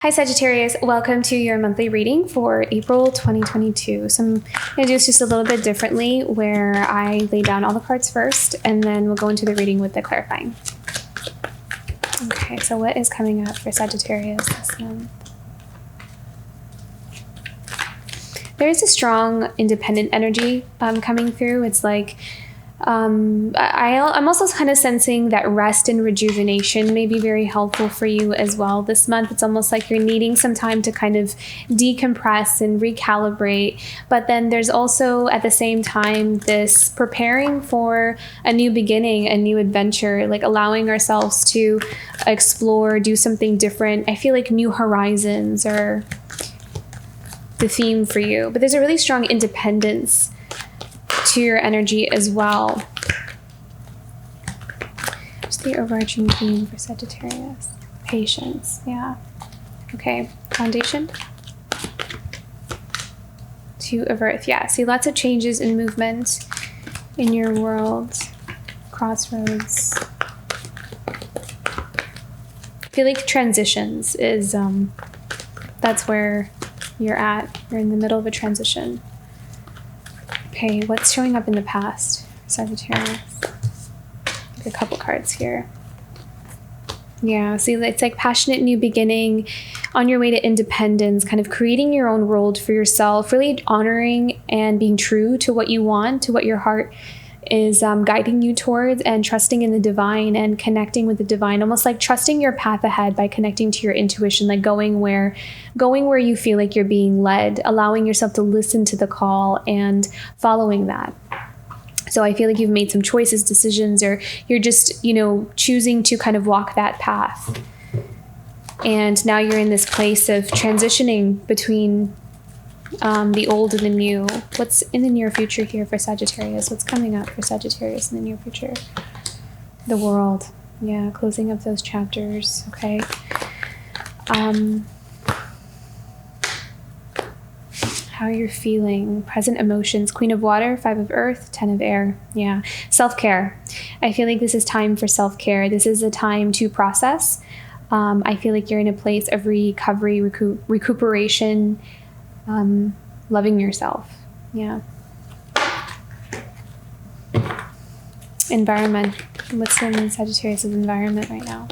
Hi Sagittarius, welcome to your monthly reading for April 2022. So I'm going to do this just a little bit differently where I lay down all the cards first and then we'll go into the reading with the clarifying. Okay, so what is coming up for Sagittarius this month? There is a strong independent energy coming through. It's like I'm also kind of sensing that rest and rejuvenation may be very helpful for you as well this month. It's almost like you're needing some time to kind of decompress and recalibrate. But then there's also at the same time this preparing for a new beginning, a new adventure, like allowing ourselves to explore, do something different. I feel like new horizons are the theme for you. But there's a really strong independence to your energy as well. Just the overarching theme for Sagittarius. Patience, yeah. Okay, foundation. Two of Earth, yeah. See lots of changes and movement in your world. Crossroads. I feel like transitions is, that's where you're at. You're in the middle of a transition. Okay, what's showing up in the past, Sagittarius? A couple cards here. Yeah, see, it's like passionate new beginning, on your way to independence, kind of creating your own world for yourself, really honoring and being true to what you want, to what your heart is guiding you towards, and trusting in the divine and connecting with the divine, almost like trusting your path ahead by connecting to your intuition, like going where you feel like you're being led, allowing yourself to listen to the call and following that. So I feel like you've made some choices, decisions, or you're just, choosing to kind of walk that path. And now you're in this place of transitioning between the old and the new. What's in the near future here for Sagittarius? What's coming up for Sagittarius in the near future? The world. Yeah, closing up those chapters. Okay. How you're feeling. Present emotions. Queen of Water, Five of Earth, Ten of Air. Yeah. Self-care. I feel like this is time for self-care. This is a time to process. I feel like you're in a place of recovery, recuperation, loving yourself. Yeah. Environment. What's in Sagittarius' environment right now?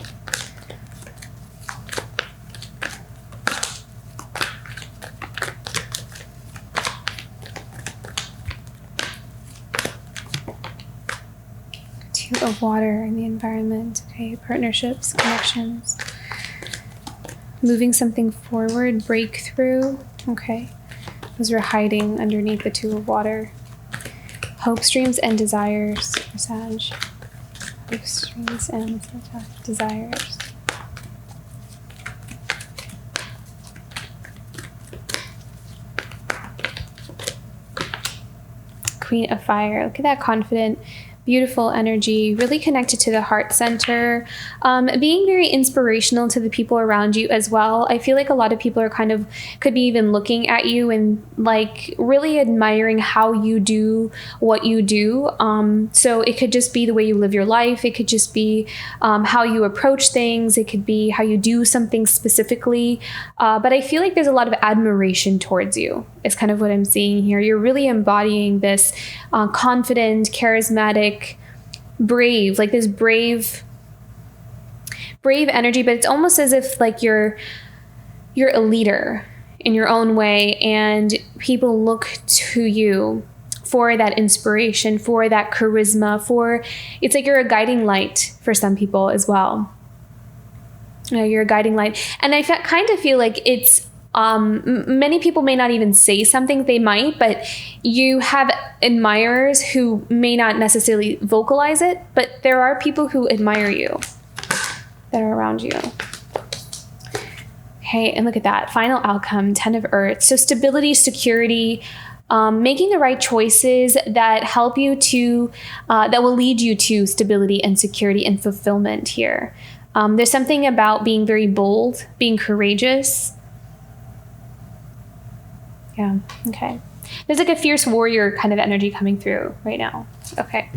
Two of Water in the environment. Okay, partnerships, connections. Moving something forward, breakthrough. Okay. Those are hiding underneath the Two of Water. Hopes, dreams, and desires for Sag. Hopes, dreams, and desires. Queen of Fire. Look at that confident, beautiful energy, really connected to the heart center, being very inspirational to the people around you as well. I feel like a lot of people are could be even looking at you and like really admiring how you do what you do. So it could just be the way you live your life. It could just be how you approach things. It could be how you do something specifically. But I feel like there's a lot of admiration towards you. It's kind of what I'm seeing here. You're really embodying this confident, charismatic, brave, like this brave energy, but it's almost as if like you're a leader in your own way, and people look to you for that inspiration, for that charisma, it's like you're a guiding light for some people as well. You're a guiding light. And I kind of feel like it's many people may not even say something, they might, but you have admirers who may not necessarily vocalize it, but there are people who admire you that are around you. Okay, and look at that. Final outcome, Ten of Earth. So stability, security, making the right choices that help you to, that will lead you to stability and security and fulfillment here. There's something about being very bold, being courageous. Yeah, okay. There's like a fierce warrior kind of energy coming through right now. Okay.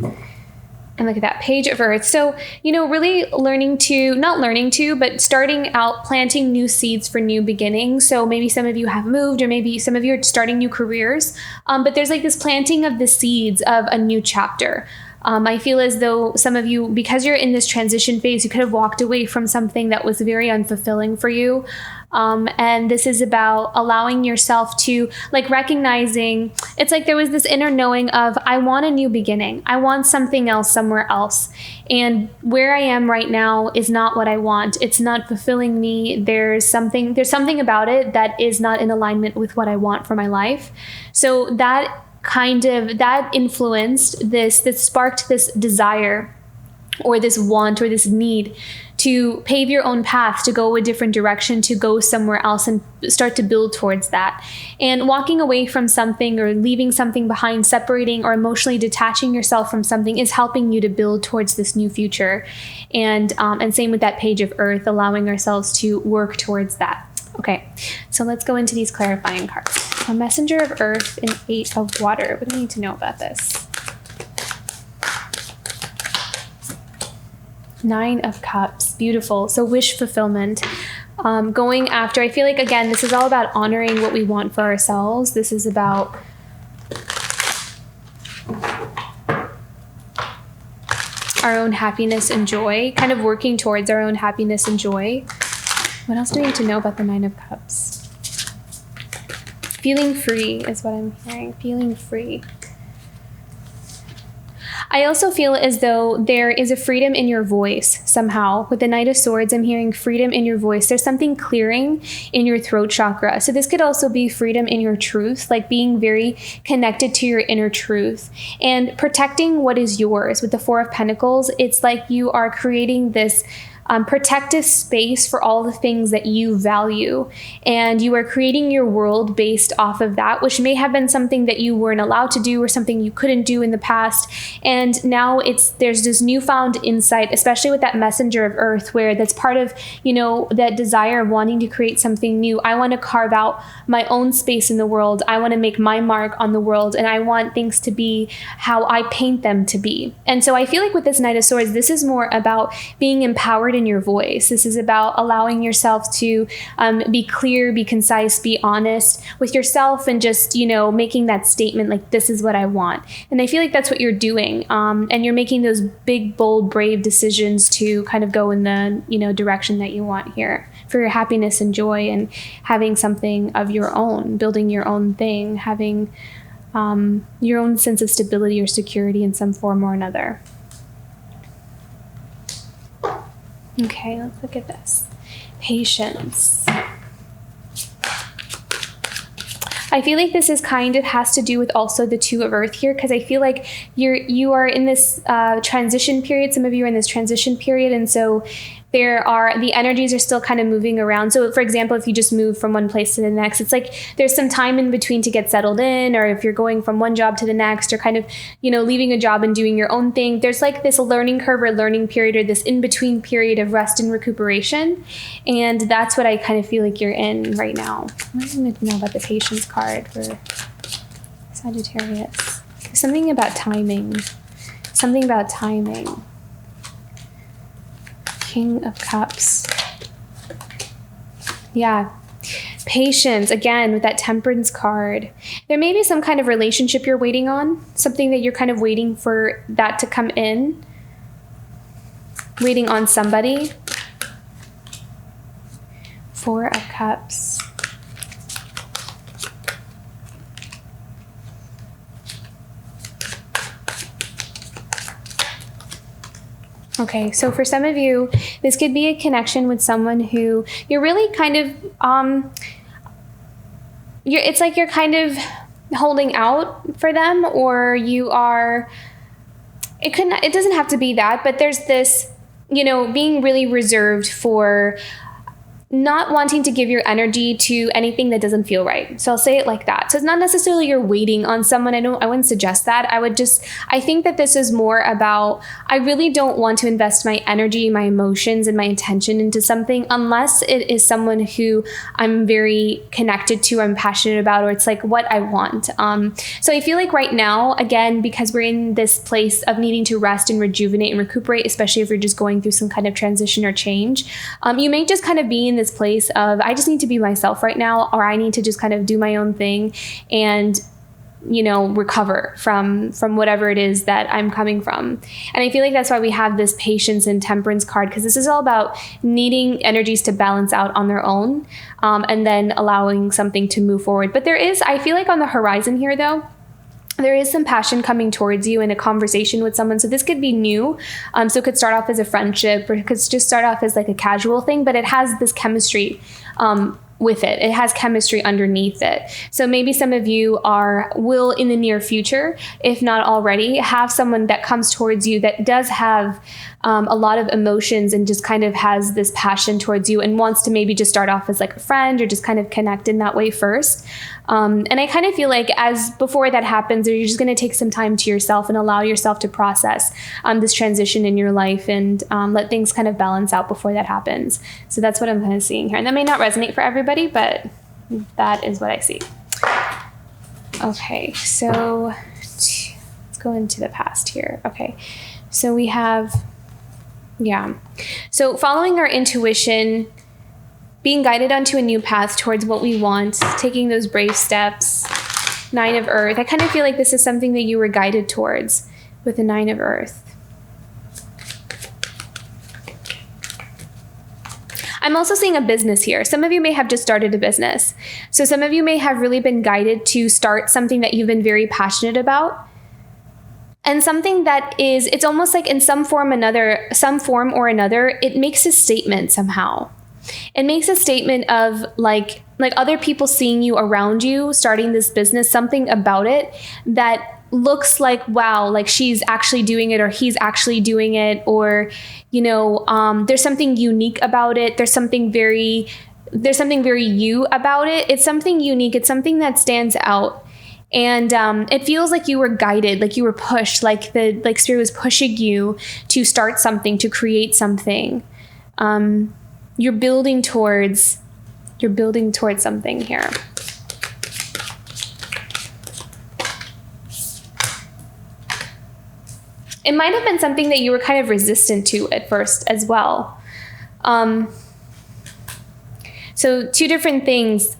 And look at that page of earth. So, really but starting out planting new seeds for new beginnings. So maybe some of you have moved, or maybe some of you are starting new careers. But there's like this planting of the seeds of a new chapter. I feel as though some of you, because you're in this transition phase, you could have walked away from something that was very unfulfilling for you. And this is about allowing yourself to, like, recognizing, it's like there was this inner knowing of, I want a new beginning. I want something else somewhere else. And where I am right now is not what I want. It's not fulfilling me. There's something about it that is not in alignment with what I want for my life. So that influenced this, that sparked this desire or this want or this need to pave your own path, to go a different direction, to go somewhere else and start to build towards that. And walking away from something or leaving something behind, separating or emotionally detaching yourself from something is helping you to build towards this new future. And same with that page of earth, allowing ourselves to work towards that. Okay, so let's go into these clarifying cards. A messenger of earth and 8 of water. What do we need to know about this? 9 of cups. Beautiful. So wish fulfillment. Going after, I feel like, again, this is all about honoring what we want for ourselves. This is about our own happiness and joy, kind of working towards our own happiness and joy. What else do we need to know about the 9 of cups? Feeling free is what I'm hearing. Feeling free. I also feel as though there is a freedom in your voice somehow. With the Knight of Swords, I'm hearing freedom in your voice. There's something clearing in your throat chakra. So this could also be freedom in your truth, like being very connected to your inner truth and protecting what is yours. With the 4 of Pentacles, it's like you are creating this protective space for all the things that you value. And you are creating your world based off of that, which may have been something that you weren't allowed to do or something you couldn't do in the past. And now there's this newfound insight, especially with that messenger of earth, where that's part of, that desire of wanting to create something new. I want to carve out my own space in the world. I want to make my mark on the world. And I want things to be how I paint them to be. And so I feel like with this Knight of Swords, this is more about being empowered in your voice. This is about allowing yourself to be clear, be concise, be honest with yourself, and just, making that statement like, this is what I want. And I feel like that's what you're doing. And you're making those big, bold, brave decisions to kind of go in the, direction that you want here for your happiness and joy, and having something of your own, building your own thing, having your own sense of stability or security in some form or another. Okay, let's look at this. Patience. I feel like this is kind of has to do with also the 2 of earth here, because I feel like you are in this transition period. Some of you are in this transition period, and so the energies are still kind of moving around. So for example, if you just move from one place to the next, it's like there's some time in between to get settled in, or if you're going from one job to the next, or kind of, leaving a job and doing your own thing. There's like this learning curve or learning period, or this in-between period of rest and recuperation. And that's what I kind of feel like you're in right now. What do I need to know about the patience card for Sagittarius? There's something about timing. Something about timing. King of Cups. Yeah. Patience, again, with that Temperance card. There may be some kind of relationship you're waiting on, something that you're kind of waiting for that to come in. Waiting on somebody. 4 of Cups. Okay, so for some of you, this could be a connection with someone who you're really kind of, it's like you're kind of holding out for them, or you are, it doesn't have to be that, but there's this, being really reserved for not wanting to give your energy to anything that doesn't feel right. So I'll say it like that. So it's not necessarily you're waiting on someone. I wouldn't suggest that. I think that this is more about, I really don't want to invest my energy, my emotions, and my attention into something unless it is someone who I'm very connected to, I'm passionate about, or it's like what I want. So I feel like right now, again, because we're in this place of needing to rest and rejuvenate and recuperate, especially if you're just going through some kind of transition or change, you may just kind of be in this place of, I just need to be myself right now, or I need to just kind of do my own thing and, recover from whatever it is that I'm coming from. And I feel like that's why we have this patience and temperance card, because this is all about needing energies to balance out on their own, and then allowing something to move forward. But I feel like on the horizon here though, there is some passion coming towards you in a conversation with someone. So this could be new. So it could start off as a friendship, or it could just start off as like a casual thing, but it has this chemistry with it. It has chemistry underneath it. So maybe some of you will in the near future, if not already, have someone that comes towards you that does have a lot of emotions and just kind of has this passion towards you and wants to maybe just start off as like a friend or just kind of connect in that way first. And I kind of feel like before that happens, you're just going to take some time to yourself and allow yourself to process this transition in your life and let things kind of balance out before that happens. So that's what I'm kind of seeing here. And that may not resonate for everybody, but that is what I see. Okay, so let's go into the past here. Okay, so we have, so following our intuition, being guided onto a new path towards what we want, taking those brave steps. 9 of Earth. I kind of feel like this is something that you were guided towards with the 9 of Earth. I'm also seeing a business here. Some of you may have just started a business. So some of you may have really been guided to start something that you've been very passionate about. And something that it's almost like in some form or another, it makes a statement somehow. It makes a statement of like other people seeing you around you starting this business, something about it that looks like, wow, like she's actually doing it or he's actually doing it, or, there's something unique about it. There's something very you about it. It's something unique. It's something that stands out. And it feels like you were guided, like you were pushed, like Spirit was pushing you to start something, to create something. You're building towards something here. It might have been something that you were kind of resistant to at first as well. So 2 different things.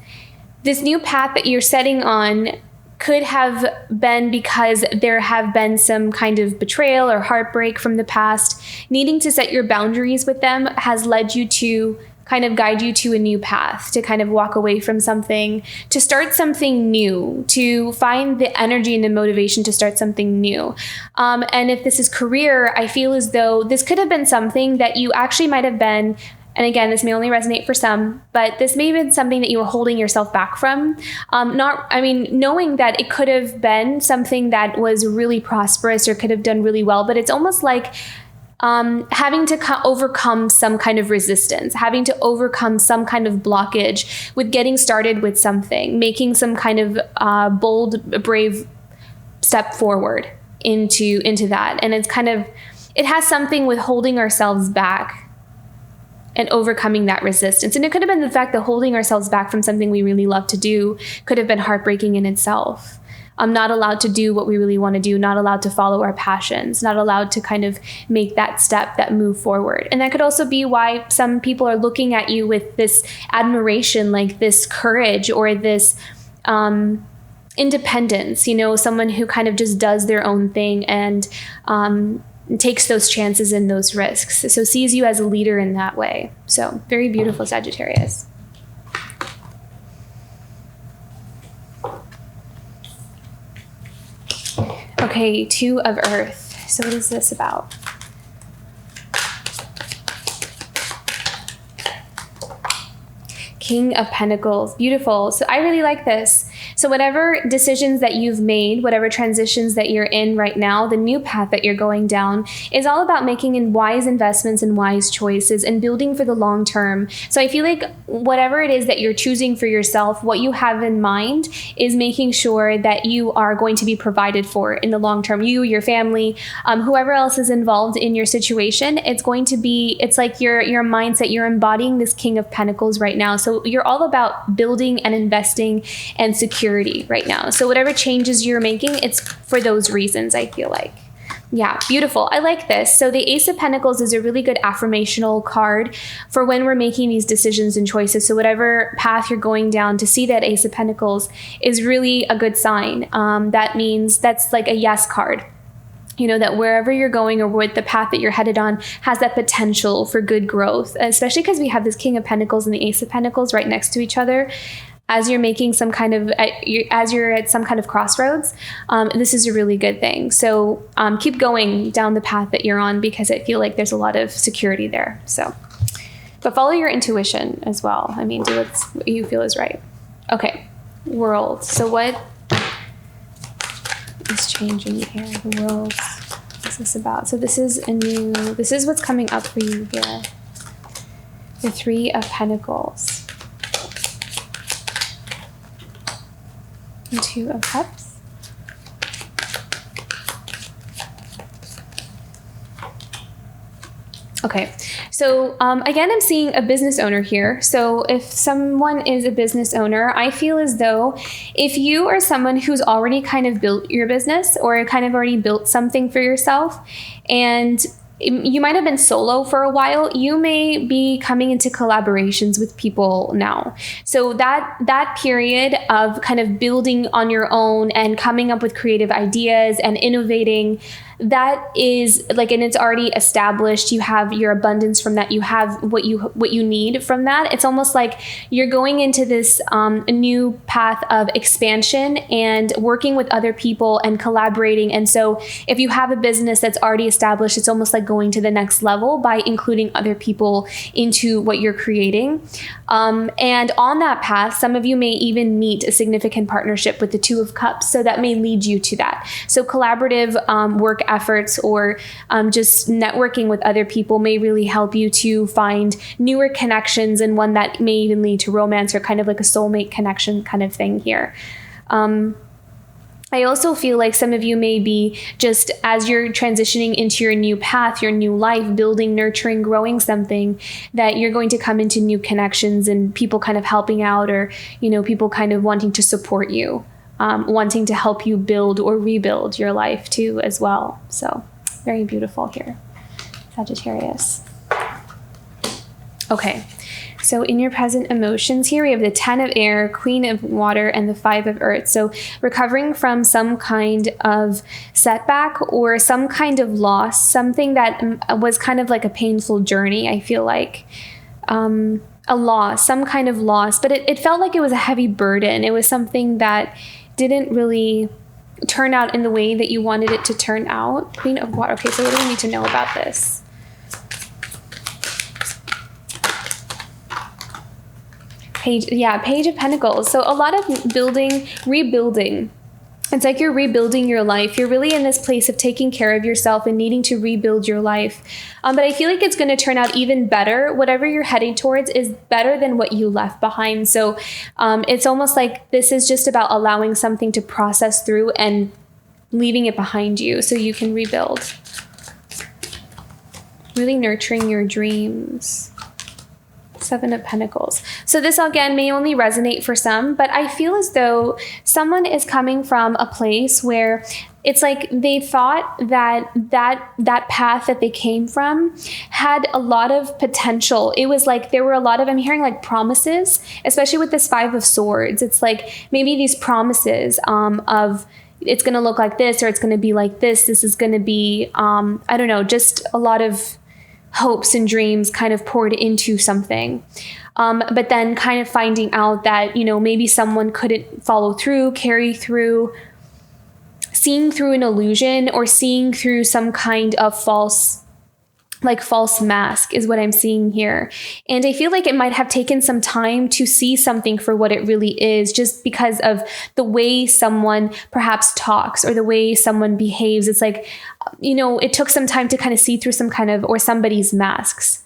This new path that you're setting on could have been because there have been some kind of betrayal or heartbreak from the past. Needing to set your boundaries with them has led you to kind of guide you to a new path, to kind of walk away from something, to start something new, to find the energy and the motivation to start something new. And if this is career, I feel as though this could have been something that you actually might have been, and again, this may only resonate for some, but this may have been something that you were holding yourself back from. Knowing that it could have been something that was really prosperous or could have done really well, but it's almost like having to overcome some kind of resistance, having to overcome some kind of blockage with getting started with something, making some kind of bold, brave step forward into that. And it has something with holding ourselves back and overcoming that resistance. And it could have been the fact that holding ourselves back from something we really love to do could have been heartbreaking in itself. I'm not allowed to do what we really want to do, not allowed to follow our passions, not allowed to kind of make that step, that move forward. And that could also be why some people are looking at you with this admiration, like this courage or this independence, someone who kind of just does their own thing and takes those chances and those risks. So sees you as a leader in that way. So very beautiful, Sagittarius. Okay, 2 of Earth. So what is this about? King of Pentacles. Beautiful. So I really like this. So whatever decisions that you've made, whatever transitions that you're in right now, the new path that you're going down is all about making wise investments and wise choices and building for the long term. So I feel like whatever it is that you're choosing for yourself, what you have in mind is making sure that you are going to be provided for in the long term. You, your family, whoever else is involved in your situation, it's like your mindset. You're embodying this King of Pentacles right now. So you're all about building and investing and security right now. So whatever changes you're making, it's for those reasons, I feel like. Yeah, beautiful. I like this. So the Ace of Pentacles is a really good affirmational card for when we're making these decisions and choices. So whatever path you're going down, to see that Ace of Pentacles is really a good sign. That means that's like a yes card. You know, that wherever you're going or what the path that you're headed on has that potential for good growth, especially because we have this King of Pentacles and the Ace of Pentacles right next to each other. As you're making some kind of, as you're at some kind of crossroads, this is a really good thing. So keep going down the path that you're on, because I feel like there's a lot of security there. So, but follow your intuition as well. I mean, do what you feel is right. Okay, World. So what is changing here? The World. What's this about? So this is this is what's coming up for you here. The Three of Pentacles. And Two of Cups. Okay, so again, I'm seeing a business owner here. So if someone is a business owner, I feel as though if you are someone who's already kind of built your business or kind of already built something for yourself, and you might have been solo for a while, you may be coming into collaborations with people now. So that period of kind of building on your own and coming up with creative ideas and innovating, that is like, and it's already established. You have your abundance from that. You have what you need from that. It's almost like you're going into this new path of expansion and working with other people and collaborating. And so if you have a business that's already established, it's almost like going to the next level by including other people into what you're creating. And on that path, some of you may even meet a significant partnership with the Two of Cups. So that may lead you to that. So collaborative work efforts or just networking with other people may really help you to find newer connections, and one that may even lead to romance or kind of like a soulmate connection kind of thing here. I also feel like some of you may be, just as you're transitioning into your new path, your new life, building, nurturing, growing something, that you're going to come into new connections and people kind of helping out, or, you know, people kind of wanting to support you. Wanting to help you build or rebuild your life too as well. So very beautiful here, Sagittarius. Okay, so in your present emotions here, we have the 10 of air, Queen of water, and the 5 of earth. So recovering from some kind of setback or some kind of loss, something that was kind of like a painful journey, I feel like. A loss, some kind of loss, but it felt like it was a heavy burden. It was something that didn't really turn out in the way that you wanted it to turn out. Queen of water. Okay, so what do we need to know about this? Page of Pentacles. So a lot of rebuilding. It's like you're rebuilding your life. You're really in this place of taking care of yourself and needing to rebuild your life. But I feel like it's going to turn out even better. Whatever you're heading towards is better than what you left behind. So it's almost like this is just about allowing something to process through and leaving it behind you so you can rebuild. Really nurturing your dreams. 7 of Pentacles. So this again may only resonate for some, but I feel as though someone is coming from a place where it's like they thought that path that they came from had a lot of potential. It was like there were a lot of, I'm hearing like promises, especially with this 5 of Swords. It's like maybe these promises of it's going to look like this, or it's going to be like this. This is going to be, I don't know, just a lot of hopes and dreams kind of poured into something. But then kind of finding out that, you know, maybe someone couldn't follow through, carry through, seeing through an illusion or seeing through some kind of false like false mask is what I'm seeing here. And I feel like it might have taken some time to see something for what it really is, just because of the way someone perhaps talks or the way someone behaves. It's like, it took some time to kind of see through some kind of, or somebody's masks.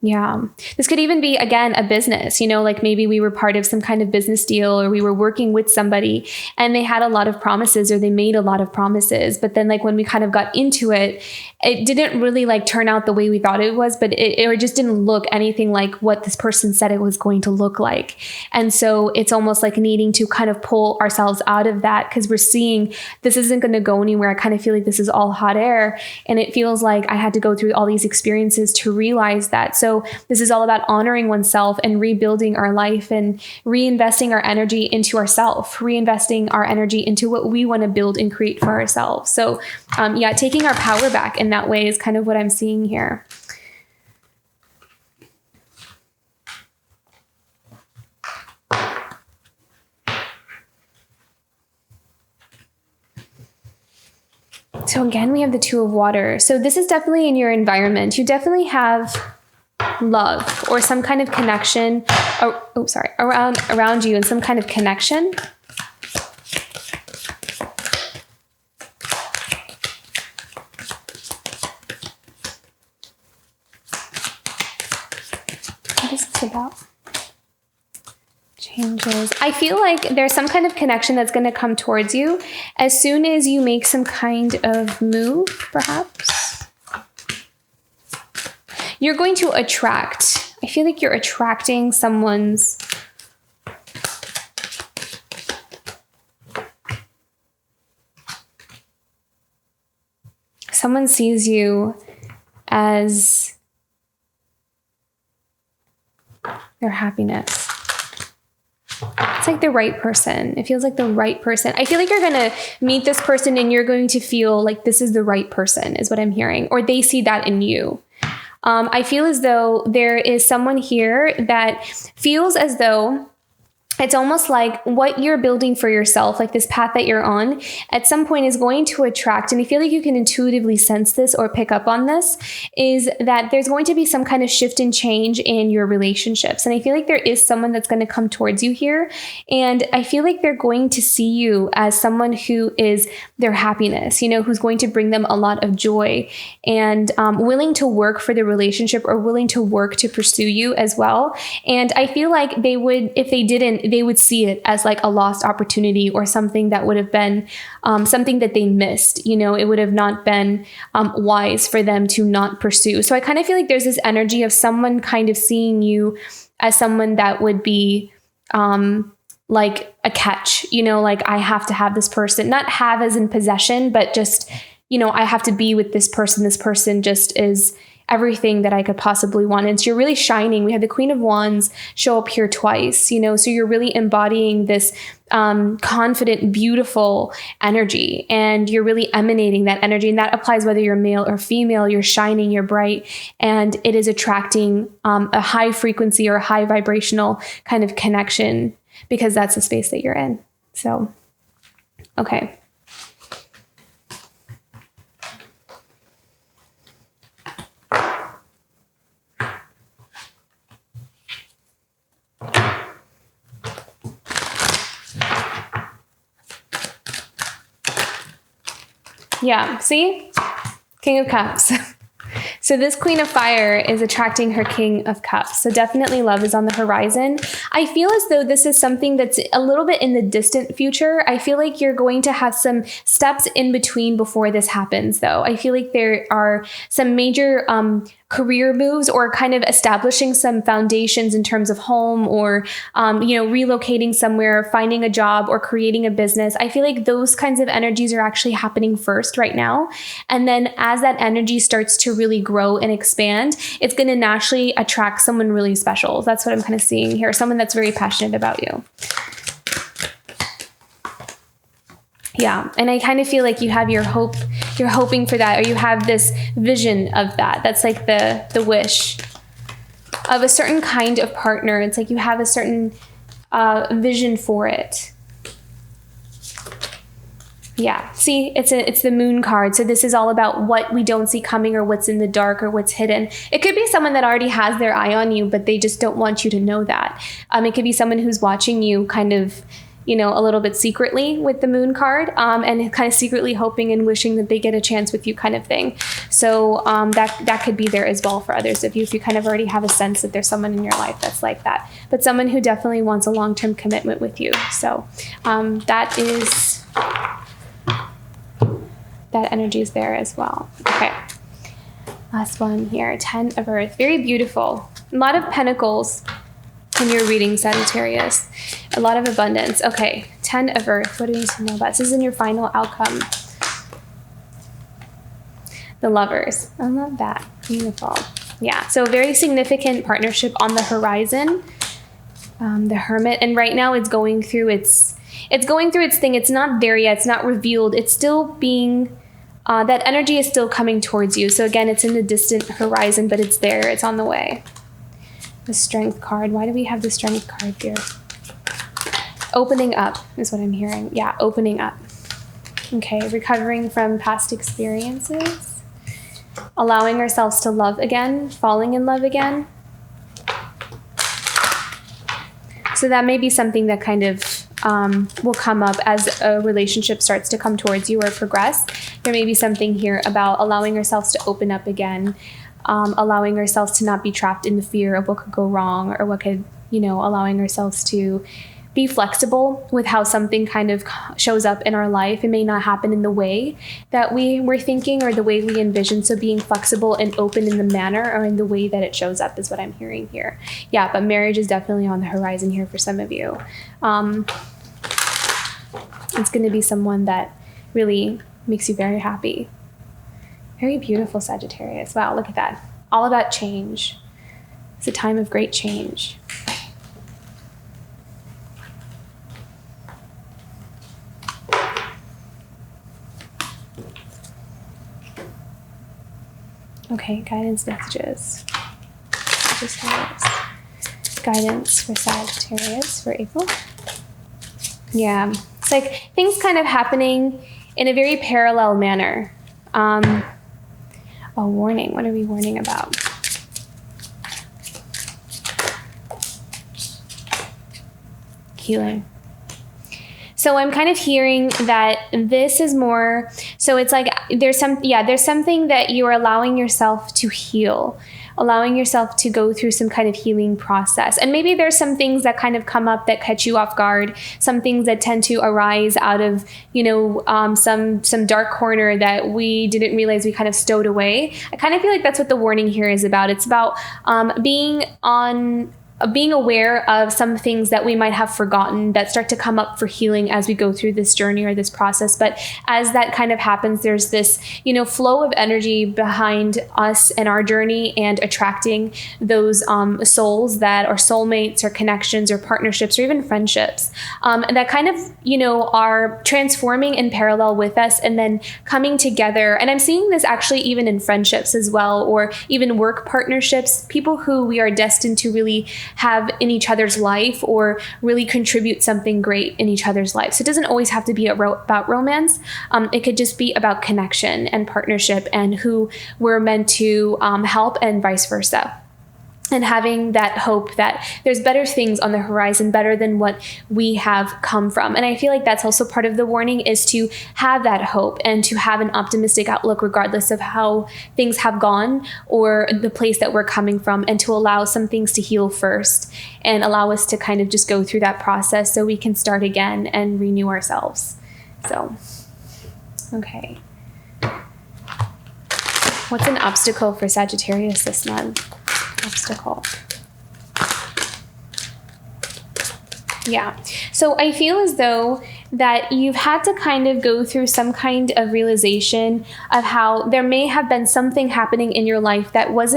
Yeah. This could even be, again, a business, like maybe we were part of some kind of business deal, or we were working with somebody and they had a lot of promises, or they made a lot of promises. But then like when we kind of got into it, it didn't really like turn out the way we thought it was, but it just didn't look anything like what this person said it was going to look like. And so it's almost like needing to kind of pull ourselves out of that, because we're seeing this isn't going to go anywhere. I kind of feel like this is all hot air. And it feels like I had to go through all these experiences to realize that. So this is all about honoring oneself and rebuilding our life and reinvesting our energy into ourselves, reinvesting our energy into what we want to build and create for ourselves. So taking our power back in that way is kind of what I'm seeing here. So again, we have the Two of Water. So this is definitely in your environment. You definitely have love or some kind of connection around you, and some kind of connection. What is this about? Changes. I feel like there's some kind of connection that's going to come towards you as soon as you make some kind of move, perhaps. You're going to attract. I feel like you're attracting someone sees you as their happiness. It's like the right person. It feels like the right person. I feel like you're going to meet this person and you're going to feel like this is the right person, is what I'm hearing. Or they see that in you. I feel as though there is someone here that feels as though it's almost like what you're building for yourself, like this path that you're on, at some point is going to attract, and I feel like you can intuitively sense this or pick up on this, is that there's going to be some kind of shift and change in your relationships. And I feel like there is someone that's going to come towards you here. And I feel like they're going to see you as someone who is their happiness, who's going to bring them a lot of joy, and willing to work for the relationship, or willing to work to pursue you as well. And I feel like they would, if they didn't, they would see it as like a lost opportunity, or something that would have been something that they missed. It would have not been wise for them to not pursue. So I kind of feel like there's this energy of someone kind of seeing you as someone that would be like a catch, like I have to have this person, not have as in possession, but just, I have to be with this person. This person just is everything that I could possibly want. And so you're really shining. We have the Queen of Wands show up here twice, so you're really embodying this confident, beautiful energy, and you're really emanating that energy. And that applies whether you're male or female. You're shining, you're bright, and it is attracting a high frequency or a high vibrational kind of connection, because that's the space that you're in. So, okay. Yeah, see? King of Cups. So this Queen of Fire is attracting her King of Cups. So definitely love is on the horizon. I feel as though this is something that's a little bit in the distant future. I feel like you're going to have some steps in between before this happens, though. I feel like there are some major career moves, or kind of establishing some foundations in terms of home, or, relocating somewhere, finding a job, or creating a business. I feel like those kinds of energies are actually happening first right now. And then as that energy starts to really grow and expand, it's going to naturally attract someone really special. That's what I'm kind of seeing here. Someone that's very passionate about you. Yeah. And I kind of feel like you have your hope, you're hoping for that, or you have this vision of that. That's like the wish of a certain kind of partner. It's like you have a certain vision for it. Yeah. See, it's the moon card. So this is all about what we don't see coming or what's in the dark or what's hidden. It could be someone that already has their eye on you, but they just don't want you to know that. It could be someone who's watching you kind of, a little bit secretly with the moon card, and kind of secretly hoping and wishing that they get a chance with you kind of thing. So that could be there as well for others of you if you kind of already have a sense that there's someone in your life that's like that. But someone who definitely wants a long-term commitment with you. So that energy is there as well. Okay. Last one here, 10 of Earth. Very beautiful. A lot of pentacles in your reading, Sagittarius. A lot of abundance. Okay, 10 of Earth. What do you need to know about? This is in your final outcome. The Lovers. I love that. Beautiful. Yeah, so very significant partnership on the horizon. The Hermit. And right now it's going through its thing. It's not there yet. It's not revealed. It's still being... that energy is still coming towards you. So again, it's in the distant horizon, but it's there. It's on the way. The Strength card. Why do we have the Strength card here? Opening up is what I'm hearing. Yeah, opening up. Okay, recovering from past experiences. Allowing ourselves to love again. Falling in love again. So that may be something that kind of will come up as a relationship starts to come towards you or progress. There may be something here about allowing ourselves to open up again, allowing ourselves to not be trapped in the fear of what could go wrong or what could, allowing ourselves to be flexible with how something kind of shows up in our life. It may not happen in the way that we were thinking or the way we envisioned. So being flexible and open in the manner or in the way that it shows up is what I'm hearing here. Yeah, but marriage is definitely on the horizon here for some of you. It's going to be someone that really makes you very happy. Very beautiful, Sagittarius. Wow, look at that. All about change. It's a time of great change. Okay, guidance messages. Sagittarius. Guidance for Sagittarius for April. Yeah, it's like things kind of happening in a very parallel manner. A warning. What are we warning about? Healing. So I'm kind of hearing that this is more, so it's like there's something that you are allowing yourself to heal, allowing yourself to go through some kind of healing process. And maybe there's some things that kind of come up that catch you off guard, some things that tend to arise out of, some dark corner that we didn't realize we kind of stowed away. I kind of feel like that's what the warning here is about. It's about being aware of some things that we might have forgotten that start to come up for healing as we go through this journey or this process. But as that kind of happens, there's this, flow of energy behind us and our journey and attracting those souls that are soulmates or connections or partnerships or even friendships that kind of, are transforming in parallel with us and then coming together. And I'm seeing this actually even in friendships as well, or even work partnerships, people who we are destined to really have in each other's life or really contribute something great in each other's life. So it doesn't always have to be about romance. It could just be about connection and partnership and who we're meant to help and vice versa. And having that hope that there's better things on the horizon, better than what we have come from. And I feel like that's also part of the warning, is to have that hope and to have an optimistic outlook regardless of how things have gone or the place that we're coming from, and to allow some things to heal first and allow us to kind of just go through that process so we can start again and renew ourselves. So, okay. What's an obstacle for Sagittarius this month? Obstacle. Yeah. So I feel as though that you've had to kind of go through some kind of realization of how there may have been something happening in your life that was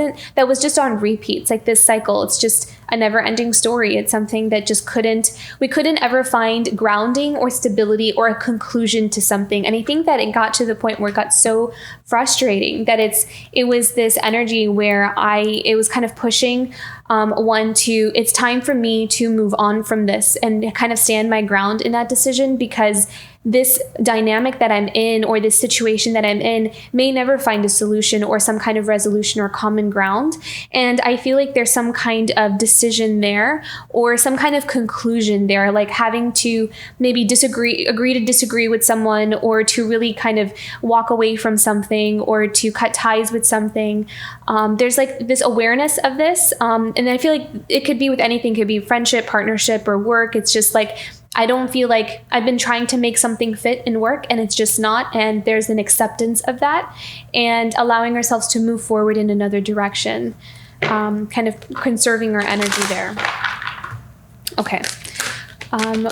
just on repeats, like this cycle. It's just a never-ending story. It's something that just we couldn't ever find grounding or stability or a conclusion to something. And I think that it got to the point where it got so frustrating that it was this energy where it was kind of pushing it's time for me to move on from this and kind of stand my ground in that decision, because this dynamic that I'm in or this situation that I'm in may never find a solution or some kind of resolution or common ground. And I feel like there's some kind of decision there or some kind of conclusion there, like having to maybe agree to disagree with someone, or to really kind of walk away from something, or to cut ties with something. There's like this awareness of this. And I feel like it could be with anything. It could be friendship, partnership, or work. It's just like, I don't feel like I've been trying to make something fit in work and it's just not. And there's an acceptance of that and allowing ourselves to move forward in another direction, kind of conserving our energy there. Okay.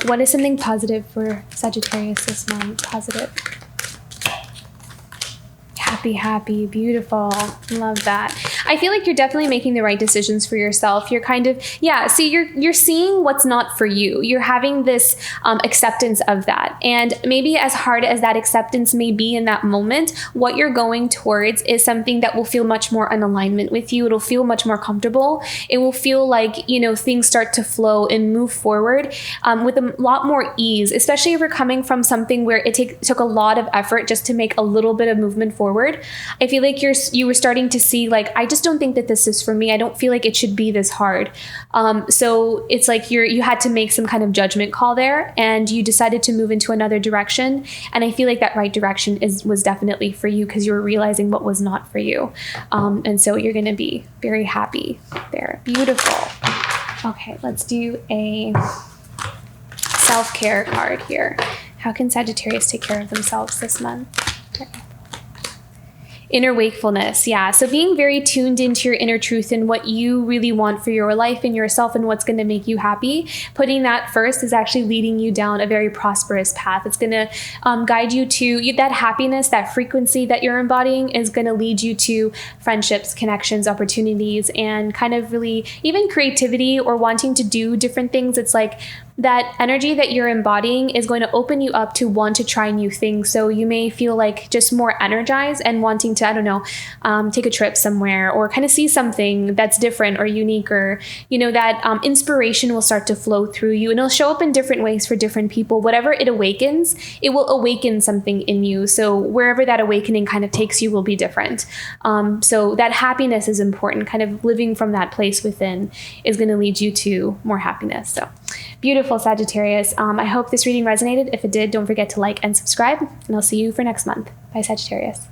What is something positive for Sagittarius this month? Positive. Happy, beautiful. Love that. I feel like you're definitely making the right decisions for yourself. You're kind of, you're seeing what's not for you. You're having this acceptance of that. And maybe as hard as that acceptance may be in that moment, what you're going towards is something that will feel much more in alignment with you. It'll feel much more comfortable. It will feel like, things start to flow and move forward with a lot more ease, especially if you're coming from something where it took a lot of effort just to make a little bit of movement forward. I feel like you were starting to see, like, I just don't think that this is for me. I don't feel like it should be this hard. So it's like you had to make some kind of judgment call there, and you decided to move into another direction. And I feel like that right direction was definitely for you, because you were realizing what was not for you. And so you're going to be very happy there. Beautiful. Okay, let's do a self-care card here. How can Sagittarius take care of themselves this month? Okay. Inner wakefulness. Yeah. So being very tuned into your inner truth and what you really want for your life and yourself and what's going to make you happy. Putting that first is actually leading you down a very prosperous path. It's going to guide you to that happiness, that frequency that you're embodying is going to lead you to friendships, connections, opportunities, and kind of really even creativity or wanting to do different things. It's like that energy that you're embodying is going to open you up to want to try new things. So you may feel like just more energized and wanting to, take a trip somewhere or kind of see something that's different or unique, or, that inspiration will start to flow through you, and it'll show up in different ways for different people. Whatever it awakens, it will awaken something in you. So wherever that awakening kind of takes you will be different. So that happiness is important. Kind of living from that place within is going to lead you to more happiness. So beautiful, Sagittarius. I hope this reading resonated. If it did, don't forget to like and subscribe, and I'll see you for next month. Bye, Sagittarius.